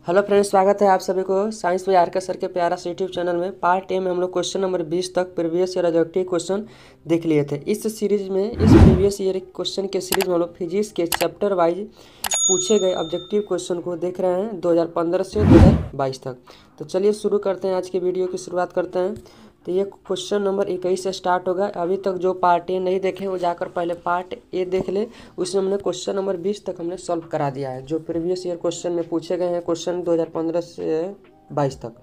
Hello friends, स्वागत है आप सभी को साइंस बाय आर सर के प्यारा से यूट्यूब चैनल में। पार्ट ए में हम लोग क्वेश्चन नंबर 20 तक प्रीवियस ईयर ऑब्जेक्टिव क्वेश्चन देख लिए थे। इस सीरीज में, इस प्रीवियस ईयर क्वेश्चन के सीरीज में हम लोग फिजिक्स के चैप्टर वाइज पूछे गए ऑब्जेक्टिव क्वेश्चन को देख रहे हैं 2015 से 2022 तक। तो चलिए शुरू करते हैं, आज की वीडियो की शुरुआत करते हैं। तो ये क्वेश्चन नंबर 21 से स्टार्ट होगा। अभी तक जो पार्ट ए नहीं देखे वो जाकर पहले पार्ट ए देख ले। उसमें हमने क्वेश्चन नंबर 20 तक हमने सॉल्व करा दिया है, जो प्रीवियस ईयर क्वेश्चन में पूछे गए हैं, क्वेश्चन 2015 से 22 तक।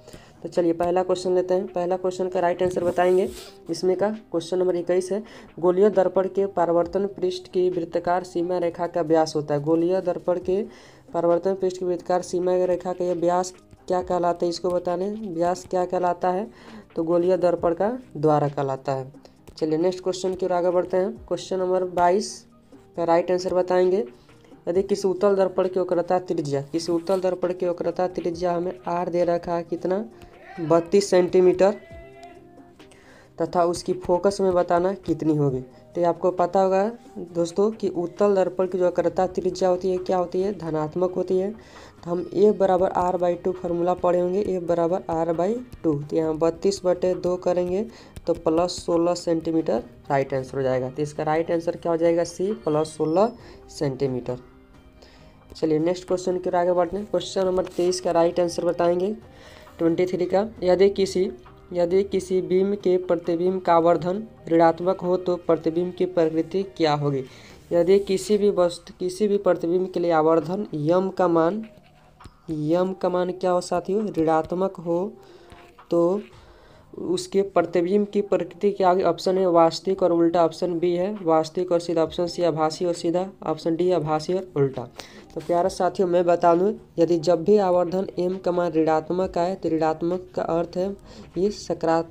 तो चलिए पहला क्वेश्चन लेते हैं। पहला क्वेश्चन का राइट आंसर बताएंगे। इसमें का क्वेश्चन नंबर 21 है, गोलीय दर्पण के परावर्तन पृष्ठ की वृत्ताकार सीमा रेखा का व्यास होता है। गोलीय दर्पण के परावर्तन पृष्ठ की वृत्ताकार सीमा रेखा का यह व्यास क्या कहलाता है, इसको बताने। व्यास क्या कहलाता है, तो गोलीय दर्पण का द्वारा कहलाता है। चलिए नेक्स्ट क्वेश्चन की ओर आगे बढ़ते हैं। क्वेश्चन नंबर 22 का राइट आंसर बताएंगे। यदि किसी उत्तल दर्पण की वक्रता त्रिज्या, किसी उत्तल दर्पण की वक्रता त्रिज्या हमें आर दे रखा है कितना, 32 सेंटीमीटर, तथा उसकी फोकस में बताना कितनी होगी। तो ये आपको पता होगा दोस्तों कि उत्तल दर्पण की जो वक्रता त्रिज्या होती है क्या होती है, धनात्मक होती है। तो हम ए बराबर r/2 फार्मूला पढ़े होंगे, ए बराबर r/2। तो यहाँ 32/2 करेंगे तो +16 सेंटीमीटर राइट आंसर हो जाएगा। तो इसका राइट आंसर क्या हो जाएगा, सी +16 सेंटीमीटर। चलिए नेक्स्ट क्वेश्चन की ओर आगे बढ़ते हैं। क्वेश्चन नंबर 23 का राइट आंसर बताएंगे 23 का। यदि किसी बीम के प्रतिबिंब का आवर्धन ऋणात्मक हो तो प्रतिबिंब की प्रकृति क्या होगी। यदि किसी भी प्रतिबिंब के लिए आवर्धन यम का मान क्या हो साथियों, ऋणात्मक हो, तो उसके प्रतिबिंब की प्रकृति क्या होगी। ऑप्शन है वास्तविक और उल्टा, ऑप्शन बी है वास्तविक और सीधा, ऑप्शन सी आभासी और सीधा, ऑप्शन डी आभासी और उल्टा। तो प्यारे साथियों मैं बता दूं, यदि जब भी आवर्धन m का मान ऋणात्मक आए तो ऋणात्मक का अर्थ है ये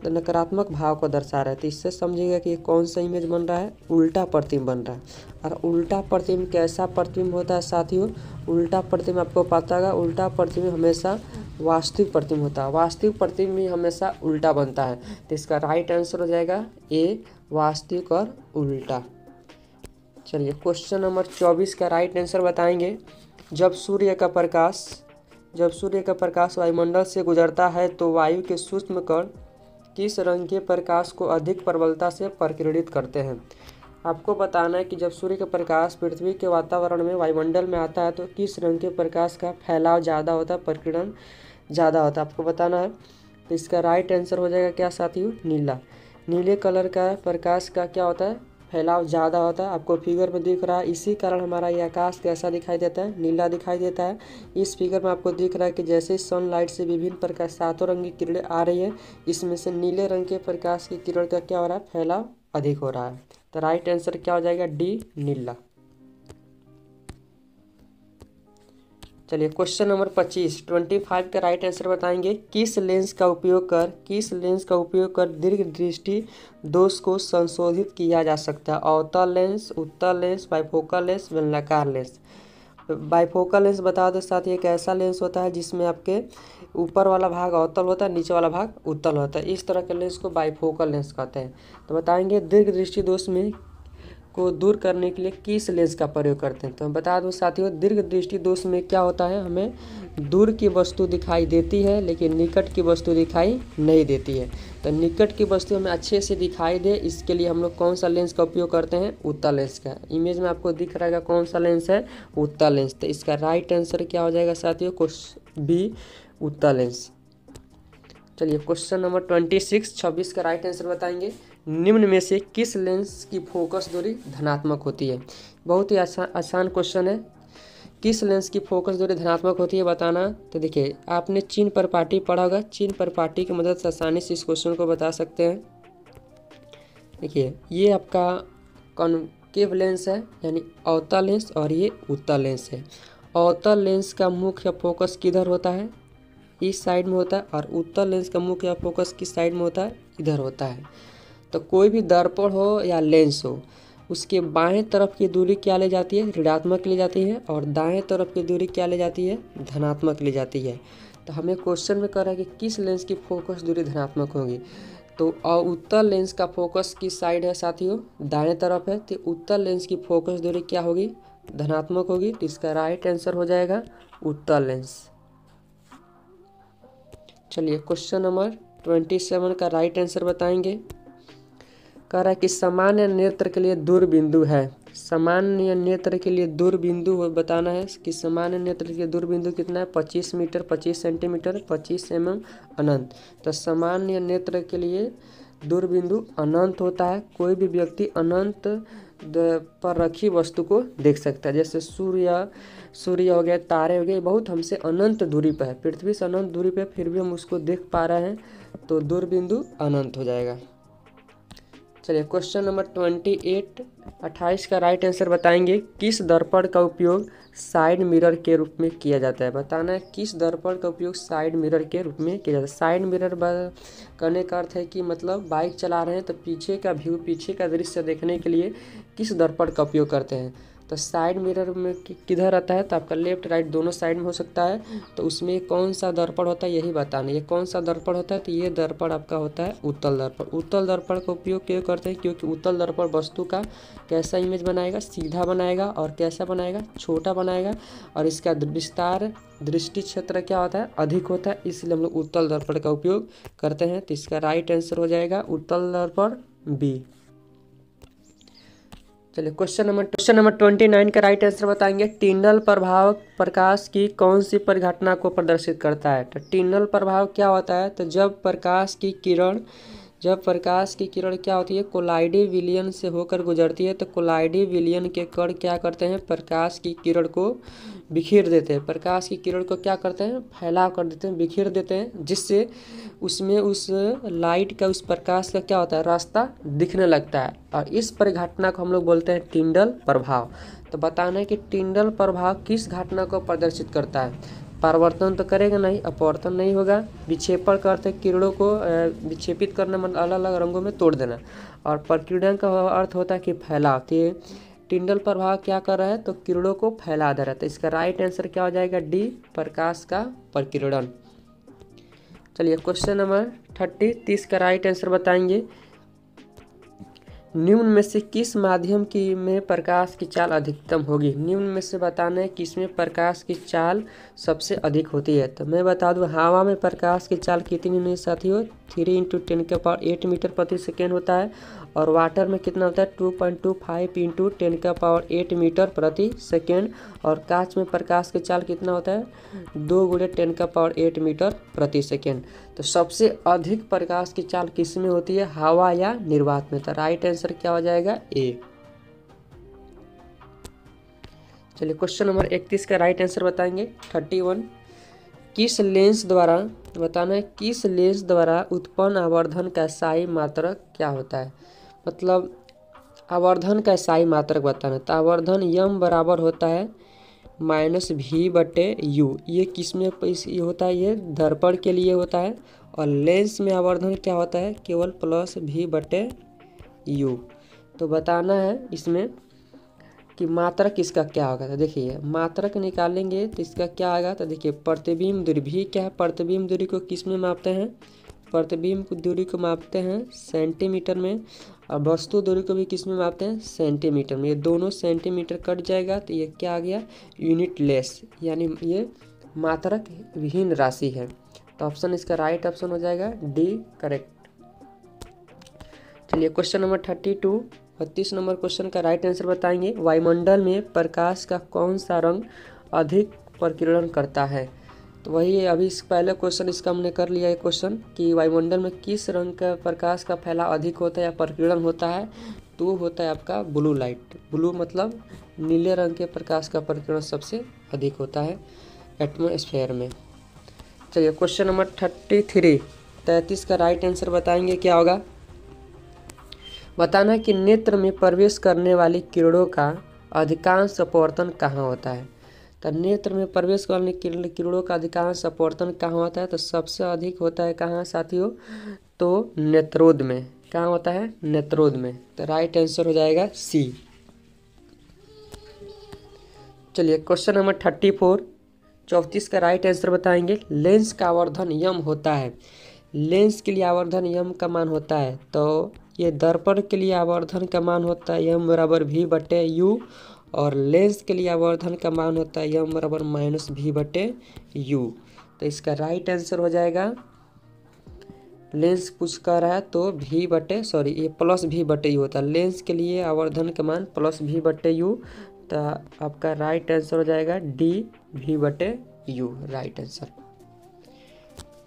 नकारात्मक भाव को दर्शा रहा है। तो इससे समझिएगा कि कौन सा इमेज बन रहा है, उल्टा प्रतिबिंब बन रहा है। और उल्टा प्रतिबिंब कैसा प्रतिबिंब होता है साथियों, उल्टा प्रतिबिंब आपको पता होगा, उल्टा प्रतिबिंब हमेशा वास्तविक प्रतिबिंब होता है। वास्तविक प्रतिबिंब भी हमेशा उल्टा बनता है। तो इसका राइट आंसर हो जाएगा ए, वास्तविक और उल्टा। चलिए क्वेश्चन नंबर 24 का राइट आंसर बताएंगे। जब सूर्य का प्रकाश वायुमंडल से गुजरता है तो वायु के सूक्ष्म कण किस रंग के प्रकाश को अधिक प्रबलता से प्रकीर्णित करते हैं। आपको बताना है कि जब सूर्य का प्रकाश पृथ्वी के वातावरण में, वायुमंडल में आता है तो किस रंग के प्रकाश का फैलाव ज़्यादा होता है, प्रकीर्णन ज़्यादा होता है, आपको बताना है। तो इसका राइट आंसर हो जाएगा क्या साथियों, नीला। नीले कलर का प्रकाश का क्या होता है, फैलाव ज़्यादा होता है। आपको फिगर में दिख रहा है, इसी कारण हमारा ये आकाश कैसा दिखाई देता है, नीला दिखाई देता है। इस फिगर में आपको दिख रहा है कि जैसे सनलाइट से विभिन्न प्रकार 7 रंग की किरणें आ रही है, इसमें से नीले रंग के प्रकाश की किरण का क्या हो रहा है, फैलाव अधिक हो रहा है। तो राइट आंसर क्या हो जाएगा, डी, नीला। चलिए क्वेश्चन नंबर 25 का राइट आंसर बताएंगे। किस लेंस का उपयोग कर दीर्घ दृष्टि दोष को संशोधित किया जा सकता है। अवतल लेंस, उत्तल लेंस, बाइफोकल लेंस, बेलनाकार लेंस। बाइफोकल लेंस बता दो साथ, एक ऐसा लेंस होता है जिसमें आपके ऊपर वाला भाग अवतल होता है, नीचे वाला भाग उत्तल होता है। इस तरह के लेंस को बाइफोकल लेंस कहते हैं। तो बताएंगे दीर्घ दृष्टि दोष में को दूर करने के लिए किस लेंस का प्रयोग करते हैं। तो हम बता दूं साथियों, दीर्घ दृष्टि दोष में क्या होता है, हमें दूर की वस्तु दिखाई देती है लेकिन निकट की वस्तु दिखाई नहीं देती है। तो निकट की वस्तु हमें अच्छे से दिखाई दे, इसके लिए हम लोग कौन सा लेंस का उपयोग करते हैं, उत्तल लेंस का। इमेज में आपको दिख रहा है कौन सा लेंस है, उत्तल लेंस। तो इसका राइट आंसर क्या हो जाएगा साथियों, क्वेश्चन बी, उत्तल लेंस। चलिए क्वेश्चन नंबर 26 का राइट आंसर बताएंगे। निम्न में से किस लेंस की फोकस दूरी धनात्मक होती है। बहुत ही आसान क्वेश्चन है। किस लेंस की फोकस दूरी धनात्मक होती है बताना। तो देखिए आपने चिन्ह परिपाटी पढ़ा होगा, चिन्ह परिपाटी की मदद से आसानी से इस क्वेश्चन को बता सकते हैं। देखिए ये आपका कॉनकेव लेंस है, यानी अवतल लेंस, और ये उत्तल लेंस है। अवतल लेंस का मुख्य फोकस किधर होता है, इस साइड में होता है, और उत्तल लेंस का मुख्य फोकस किस साइड में होता है, इधर होता है। तो कोई भी दर्पण हो या लेंस हो, उसके बाएं तरफ की दूरी क्या ले जाती है, ऋणात्मक ले जाती है, और दाएं तरफ की दूरी क्या ले जाती है, धनात्मक ले जाती है। तो हमें क्वेश्चन में कह रहा है कि किस लेंस की फोकस दूरी धनात्मक होगी। तो उत्तल लेंस का फोकस किस साइड है साथियों, दाएं तरफ है। तो उत्तल लेंस की फोकस दूरी क्या होगी, धनात्मक होगी। तो इसका राइट आंसर हो जाएगा उत्तल लेंस। चलिए क्वेश्चन नंबर 27 का राइट आंसर बताएंगे। कह रहा है कि सामान्य नेत्र के लिए दूर बिंदु है। सामान्य नेत्र के लिए दूर बिंदु बताना है कि सामान्य नेत्र के लिए दूर बिंदु कितना है, 25 मीटर, 25 सेंटीमीटर, 25 mm अनंत। तो सामान्य नेत्र के लिए दूर बिंदु अनंत होता है। कोई भी व्यक्ति अनंत पर रखी वस्तु को देख सकता है, जैसे सूर्य हो गया, तारे हो गए, बहुत हमसे अनंत दूरी पर है, पृथ्वी से अनंत दूरी पर, फिर भी हम उसको देख पा रहे हैं, तो दूर बिंदु अनंत हो जाएगा। चलिए क्वेश्चन नंबर 28 का राइट आंसर बताएंगे। किस दर्पण का उपयोग साइड मिरर के रूप में किया जाता है। बताना है किस दर्पण का उपयोग साइड मिरर के रूप में किया जाता है। साइड मिरर करने का अर्थ है कि मतलब बाइक चला रहे हैं तो पीछे का व्यू, पीछे का दृश्य देखने के लिए किस दर्पण का उपयोग करते हैं। तो साइड मिरर में किधर आता है, तो आपका लेफ्ट राइट दोनों साइड में हो सकता है। तो उसमें कौन सा दर्पण होता है यही बताना। ये कौन सा दर्पण होता है, तो ये दर्पण आपका होता है उत्तल दर्पण। उत्तल दर्पण का उपयोग क्यों करते हैं, क्योंकि उत्तल दर्पण वस्तु का कैसा इमेज बनाएगा, सीधा बनाएगा, और कैसा बनाएगा, छोटा बनाएगा, और इसका विस्तार दृष्टि क्षेत्र क्या होता है, अधिक होता है, इसलिए हम लोग उत्तल दर्पण का उपयोग करते हैं। तो इसका राइट आंसर हो जाएगा उत्तल दर्पण बी। चलिए क्वेश्चन नंबर 29 का राइट आंसर बताएंगे। टिंडल प्रभाव प्रकाश की कौन सी परिघटना को प्रदर्शित करता है। तो टिंडल प्रभाव क्या होता है, तो जब प्रकाश की किरण क्या होती है, कोलाइडी विलयन से होकर गुजरती है, तो कोलाइडी विलयन के कण क्या करते हैं, प्रकाश की किरण को बिखेर देते हैं। प्रकाश की किरण को क्या करते हैं, फैलाव कर देते हैं, बिखेर देते हैं, जिससे उसमें उस लाइट का, उस प्रकाश का क्या होता है, रास्ता दिखने लगता है। और इस परिघटना को हम लोग बोलते हैं टिंडल प्रभाव। तो बताना है कि टिंडल प्रभाव किस घटना को प्रदर्शित करता है। परावर्तन तो करेगा नहीं, अपवर्तन नहीं होगा। विक्षेपण का अर्थ है किरणों को विक्षेपित करना, मतलब अलग अलग रंगों में तोड़ देना। और प्रकीर्णन का अर्थ होता है कि फैलाव। तो टिंडल प्रभाव क्या कर रहा है, तो किरणों को फैला दे रहा है। तो इसका राइट आंसर क्या हो जाएगा, डी, प्रकाश का प्रकीर्णन। चलिए क्वेश्चन नंबर 30 का राइट आंसर बताएंगे। निम्न में से किस माध्यम की में प्रकाश की चाल अधिकतम होगी। निम्न में से बताना है किसमें प्रकाश की चाल सबसे अधिक होती है। तो मैं बता दूं, हवा में प्रकाश की चाल कितनी नहीं साथियों, 3 × 10⁸ मीटर प्रति सेकेंड होता है। और वाटर में कितना होता है, 2.25 × 10⁸ मीटर प्रति सेकेंड। और कांच में प्रकाश की चाल कितना होता है, 2 × 10⁸ मीटर प्रति सेकेंड। तो सबसे अधिक प्रकाश की चाल किस में होती है, हवा या निर्वात में। तो राइट आंसर क्या हो जाएगा, ए। चलिए क्वेश्चन नंबर 31 का राइट आंसर बताएंगे। 31 किस लेंस द्वारा, बताना है किस लेंस द्वारा उत्पन्न आवर्धन का साई मात्रक क्या होता है। मतलब आवर्धन का साई मात्रक बताना है। तो आवर्धन यम बराबर होता है -v/u। ये किस में ये होता है, ये दर्पण के लिए होता है। और लेंस में आवर्धन क्या होता है, केवल +v/u। तो बताना है इसमें कि मात्रक इसका क्या होगा। तो देखिए मात्रक निकालेंगे तो इसका क्या आएगा। तो देखिए प्रतिबिंब दूरी भी क्या है, प्रतिबिंब दूरी को किस में मापते हैं, प्रतिबिंब दूरी को मापते हैं सेंटीमीटर में। और वस्तु दूरी को भी किस में मापते हैं, सेंटीमीटर में। ये दोनों सेंटीमीटर कट जाएगा तो ये क्या आ गया, यूनिट लेस, यानी ये मात्रक विहीन राशि है। तो ऑप्शन इसका राइट ऑप्शन हो जाएगा डी, करेक्ट। चलिए क्वेश्चन नंबर 32 नंबर क्वेश्चन का राइट आंसर बताएंगे। वायुमंडल में प्रकाश का कौन सा रंग अधिक प्रकीर्णन करता है। तो वही अभी पहले क्वेश्चन इसका हमने कर लिया है क्वेश्चन कि वायुमंडल में किस रंग का प्रकाश का फैलाव अधिक होता है या प्रकीर्णन होता है। तो वो होता है आपका ब्लू लाइट। ब्लू मतलब नीले रंग के प्रकाश का प्रकीर्णन सबसे अधिक होता है एटमॉस्फेयर में। चलिए क्वेश्चन नंबर 33 का राइट आंसर बताएंगे क्या होगा। बताना है कि नेत्र में प्रवेश करने वाली किरणों का अधिकांश अपवर्तन कहाँ होता है। तो नेत्र में प्रवेश करने किरणों का अधिकांश अपवर्तन कहाँ होता है। तो सबसे अधिक होता है कहाँ साथियों, तो नेत्रोद में। कहाँ होता है, नेत्रोद में। तो राइट आंसर हो जाएगा सी। चलिए क्वेश्चन नंबर 34 का राइट आंसर बताएंगे। लेंस का आवर्धन यम होता है। लेंस के लिए आवर्धन यम का मान होता है। तो ये दर्पण के लिए आवर्धन का मान होता है यम बराबर v/u। और लेंस के लिए आवर्धन का मान होता है यम बराबर -v/u। तो इसका राइट आंसर हो जाएगा लेंस पूछ कर रहा है तो ये प्लस भी बटे यू होता है। लेंस के लिए आवर्धन का मान प्लस भी बटे यू, तो आपका राइट आंसर हो जाएगा डी भी बटे यू, राइट आंसर।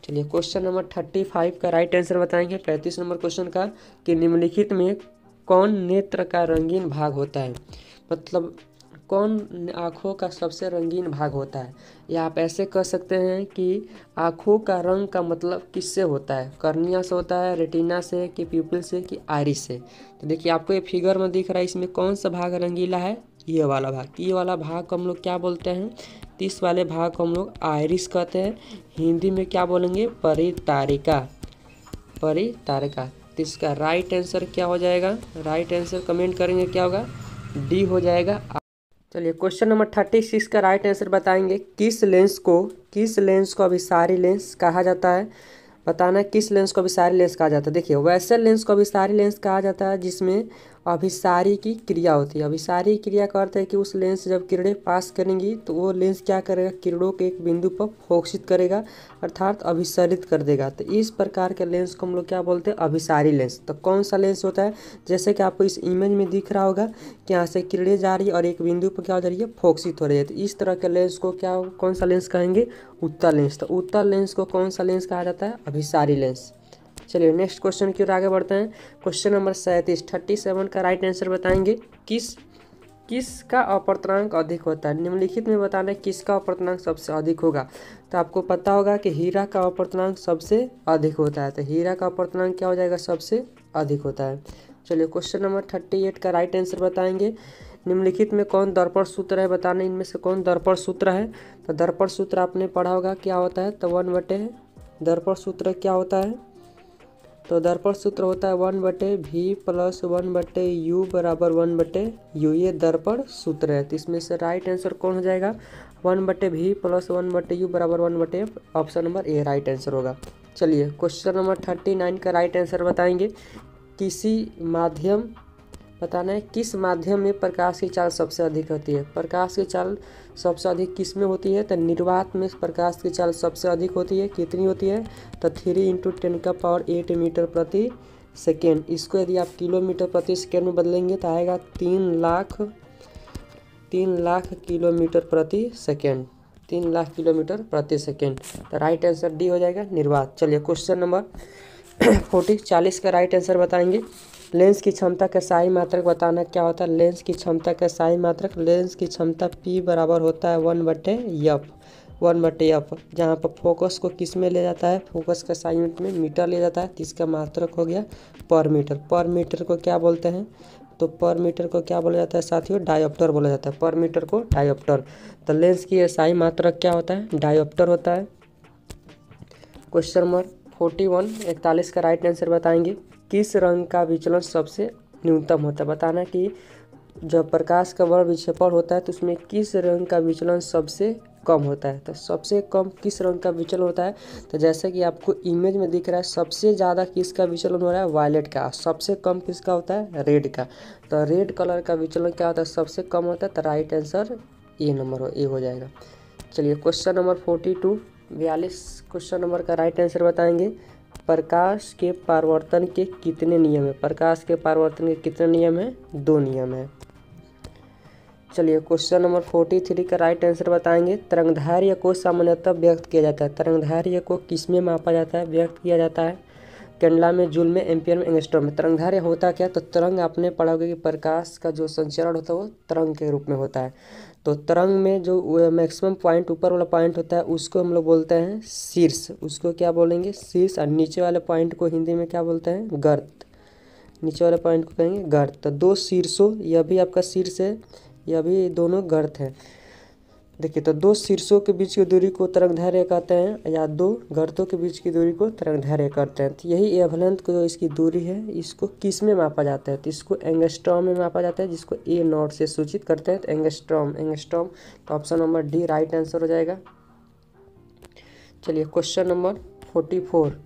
चलिए क्वेश्चन नंबर 35 का राइट आंसर बताएंगे 35 नंबर क्वेश्चन का, कि निम्नलिखित में कौन नेत्र का रंगीन भाग होता है। मतलब कौन आँखों का सबसे रंगीन भाग होता है, या आप ऐसे कह सकते हैं कि आँखों का रंग का मतलब किससे होता है, कर्निया से होता है, रेटिना से, कि प्यूपिल से, कि आइरिस से। तो देखिए आपको ये फिगर में दिख रहा है, इसमें कौन सा भाग रंगीला है, ये वाला भाग। ये वाला भाग को हम लोग क्या बोलते हैं, तो इस वाले भाग को हम लोग आइरिस कहते हैं। हिंदी में क्या बोलेंगे, परितारिका, परितारिका। तो इसका राइट आंसर क्या हो जाएगा, राइट आंसर कमेंट करेंगे क्या होगा, डी हो जाएगा। चलिए क्वेश्चन नंबर 36 का राइट आंसर बताएंगे, किस लेंस को अभिसारी लेंस कहा जाता है। बताना किस लेंस को अभिसारी लेंस कहा जाता है। देखिए वैसे लेंस को अभिसारी लेंस कहा जाता है जिसमें अभिसारी की क्रिया होती है। अभिसारी क्रिया का अर्थ है कि उस लेंस से जब किरणें पास करेंगी तो वो लेंस क्या करेगा, किरणों के एक बिंदु पर फोकसित करेगा, अर्थात अभिसारित कर देगा। तो इस प्रकार के लेंस को हम लोग क्या बोलते हैं, अभिसारी लेंस। तो कौन सा लेंस होता है, जैसे कि आपको इस इमेज में दिख रहा होगा कि यहाँ से किरणें जा रही है और एक बिंदु पर क्या हो जा रही है, फोकसित हो रही है। तो इस तरह के लेंस को कौन सा लेंस कहेंगे, उत्तल लेंस। तो उत्तल लेंस को कौन सा लेंस कहा जाता है, अभिसारी लेंस। चलिए नेक्स्ट क्वेश्चन की ओर आगे बढ़ते हैं। क्वेश्चन नंबर 37 का राइट आंसर बताएंगे, किसका अपवर्तनांक अधिक होता है। निम्नलिखित में बताना है किसका अपवर्तनांक सबसे अधिक होगा। तो आपको पता होगा कि हीरा का अपवर्तनांक सबसे अधिक होता है। तो हीरा का अपवर्तनांक क्या हो जाएगा, सबसे अधिक होता है। चलिए क्वेश्चन नंबर 38 का राइट आंसर बताएंगे, निम्नलिखित में कौन दर्पण सूत्र है। बताना इनमें से कौन दर्पण सूत्र है। तो दर्पण सूत्र आपने पढ़ा होगा क्या होता है, तो 1/, दर्पण सूत्र क्या होता है, तो दर्पण सूत्र होता है 1/v + 1/u बराबर 1/u। ये दर्पण सूत्र है। तो इसमें से राइट आंसर कौन हो जाएगा, 1/v + 1/u बराबर 1/f, option number A right answer होगा। चलिए क्वेश्चन नंबर 39 का राइट आंसर बताएंगे, बताना है किस माध्यम में प्रकाश की चाल सबसे अधिक होती है। प्रकाश की चाल सबसे अधिक किस में होती है, तो निर्वात में प्रकाश की चाल सबसे अधिक होती है। कितनी होती है, तो 3 × 10⁸ मीटर प्रति सेकेंड। इसको यदि आप किलोमीटर प्रति सेकेंड में बदलेंगे तो आएगा 3 लाख किलोमीटर प्रति सेकेंड, 3 लाख किलोमीटर प्रति सेकेंड। तो राइट आंसर डी हो जाएगा, निर्वात। चलिए क्वेश्चन नंबर 40 का राइट आंसर बताएंगे, लेंस की क्षमता का सही मात्रक बताना क्या होता है। लेंस की क्षमता का सही मात्रक, लेंस की क्षमता P बराबर होता है 1/f, जहाँ पर फोकस को किस में ले जाता है, फोकस का सही यूनिट में मीटर ले जाता है। तो इसका मात्रक हो गया पर मीटर। पर मीटर को क्या बोलते हैं, तो पर मीटर को क्या बोला जाता है साथियों, डायोप्टर बोला जाता है। पर मीटर को डायोप्टर। तो लेंस की सही मात्रक क्या होता है, डायोप्टर होता है। क्वेश्चन नंबर 41 का राइट आंसर बताएंगे, किस रंग का विचलन सबसे न्यूनतम होता है। बताना कि जब प्रकाश का वर्ण विक्षेपण होता है तो उसमें किस रंग का विचलन सबसे कम होता है। तो सबसे कम किस रंग का विचलन होता है, तो जैसे कि आपको इमेज में दिख रहा है सबसे ज़्यादा किसका विचलन हो रहा है, वायलेट का। सबसे कम किसका होता है, रेड का। तो रेड कलर का विचलन क्या होता है, सबसे कम होता है। तो राइट आंसर ए हो जाएगा। चलिए क्वेश्चन नंबर 42 क्वेश्चन नंबर का राइट आंसर बताएंगे, प्रकाश के परावर्तन के कितने नियम है। प्रकाश के परावर्तन के कितने नियम है, 2 नियम है। चलिए क्वेश्चन नंबर 43 का राइट आंसर बताएंगे, तरंगदैर्घ्य को सामान्यतः व्यक्त किया जाता है। तरंगदैर्घ्य को किस में मापा जाता है, व्यक्त किया जाता है कैंडला में, जूल में, एम्पियर में, एंगस्ट्रॉम में। तरंगदैर्घ्य होता क्या, तो तरंग आपने पढ़ा होगा कि प्रकाश का जो संचरण होता है वो तरंग के रूप में होता है। तो तरंग में जो मैक्सिमम पॉइंट ऊपर वाला पॉइंट होता है उसको हम लोग बोलते हैं शीर्ष। उसको क्या बोलेंगे, शीर्ष। और नीचे वाले पॉइंट को हिंदी में क्या बोलते हैं, गर्त। नीचे वाले पॉइंट को कहेंगे गर्त। तो 2 शीर्षों, यह भी आपका शीर्ष है, यह भी दोनों गर्त हैं। देखिए तो 2 शीर्षों के बीच की दूरी को तरंगदैर्घ्य कहते हैं, या 2 गर्तों के बीच की दूरी को तरंगदैर्घ्य कहते हैं। तो यही एवलेंथ को जो इसकी दूरी है इसको किस में मापा जाता है, तो इसको एंगस्ट्रॉम में मापा जाता है, जिसको A0 से सूचित करते हैं। तो एंगस्ट्रॉम। तो option number D right answer हो जाएगा। चलिए क्वेश्चन नंबर 44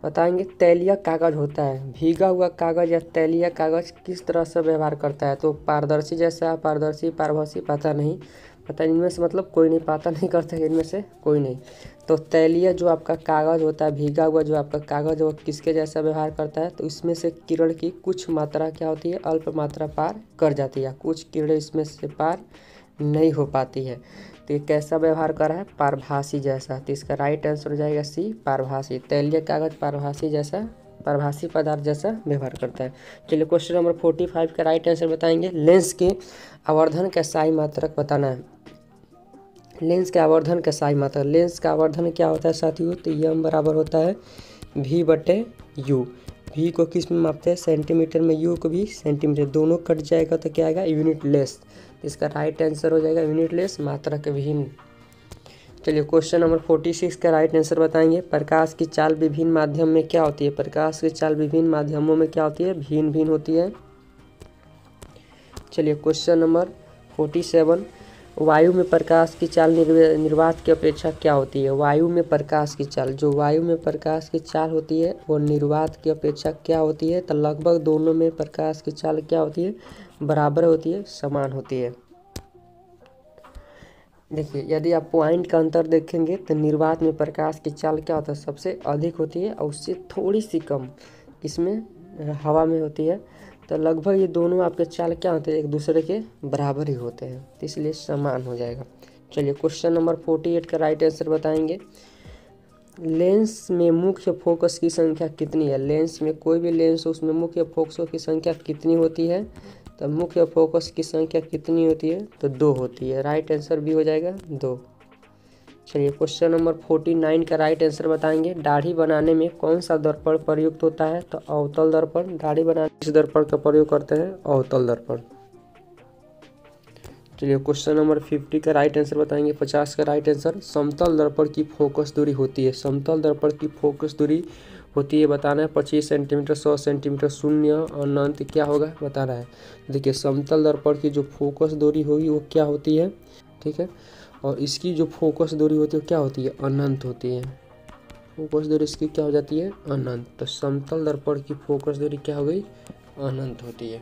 बताएंगे, तैलीय कागज होता है। भीगा हुआ कागज या तैलीय कागज किस तरह से व्यवहार करता है। तो पारदर्शी जैसा, पारदर्शी, पारभासी, पता नहीं। पता है इनमें से मतलब कोई नहीं, पता नहीं करता है इनमें से कोई नहीं। तो तैलीय जो आपका कागज़ होता है, भीगा हुआ जो आपका कागज़ वो किसके जैसा व्यवहार करता है, तो इसमें से किरण की कुछ मात्रा क्या होती है, अल्प मात्रा पार कर जाती है, कुछ किरण इसमें से पार नहीं हो पाती है। तो ये कैसा व्यवहार कर रहा है, पारभासी जैसा। तो इसका राइट आंसर हो जाएगा सी, पारभासी। तैलीय कागज पारभासी जैसा, पारभासी पदार्थ जैसा व्यवहार करता है। चलिए क्वेश्चन नंबर 45 का राइट आंसर बताएंगे। लेंस के आवर्धन का साई मात्रक बताना है। लेंस के आवर्धन का साई मात्रक, लेंस का आवर्धन क्या होता है साथियों, तो यम बराबर होता है V/U। V को किस में मापते हैं, सेंटीमीटर में, U को भी सेंटीमीटर, दोनों कट जाएगा तो क्या आएगा, यूनिट लेस। इसका राइट आंसर हो जाएगा यूनिट लेस, मात्रक विहीन। चलिए क्वेश्चन नंबर 46 का राइट आंसर बताएंगे। प्रकाश की चाल विभिन्न माध्यम में क्या होती है, प्रकाश की चाल विभिन्न माध्यमों में क्या होती है, भिन्न भिन्न होती है। चलिए क्वेश्चन नंबर 47, वायु में प्रकाश की चाल निर्वात की अपेक्षा क्या होती है। वायु में प्रकाश की चाल, जो वायु में प्रकाश की चाल होती है वो निर्वात की अपेक्षा क्या होती है, तो लगभग दोनों में प्रकाश की चाल क्या होती है, बराबर होती है, समान होती है। देखिए यदि आप पॉइंट का अंतर देखेंगे तो निर्वात में प्रकाश की चाल क्या होता है, सबसे अधिक होती है और उससे थोड़ी सी कम इसमें हवा में होती है। तो लगभग ये दोनों आपके चाल क्या होते हैं, एक दूसरे के बराबर ही होते हैं, तो इसलिए समान हो जाएगा। चलिए क्वेश्चन नंबर 48 का राइट आंसर बताएंगे। लेंस में मुख्य फोकस की संख्या कितनी है। लेंस में कोई भी लेंस हो उसमें मुख्य फोकसों की संख्या कितनी होती है, तो मुख्य फोकस की संख्या कितनी होती है, तो 2 होती है। राइट आंसर भी हो जाएगा 2। चलिए क्वेश्चन नंबर 49 का राइट आंसर बताएंगे। दाढ़ी बनाने में कौन सा दर्पण प्रयुक्त होता है, तो अवतल दर्पण। दाढ़ी बनाने इस दर्पण का प्रयोग करते हैं, अवतल दर्पण। चलिए क्वेश्चन नंबर 50 का राइट आंसर बताएंगे। 50 का राइट आंसर, समतल दर्पण की फोकस दूरी होती है। समतल दर्पण की फोकस दूरी होती है बताना है 25 सेंटीमीटर, 100 सेंटीमीटर, शून्य अनंत क्या होगा बताना है। देखिए समतल दर्पण की जो फोकस दूरी होगी वो क्या होती है, ठीक है, और इसकी जो फोकस दूरी होती है वो क्या होती है, अनंत होती है। फोकस दूरी इसकी क्या हो जाती है, अनंत। तो समतल दर्पण की फोकस दूरी क्या हो गई, अनंत होती है।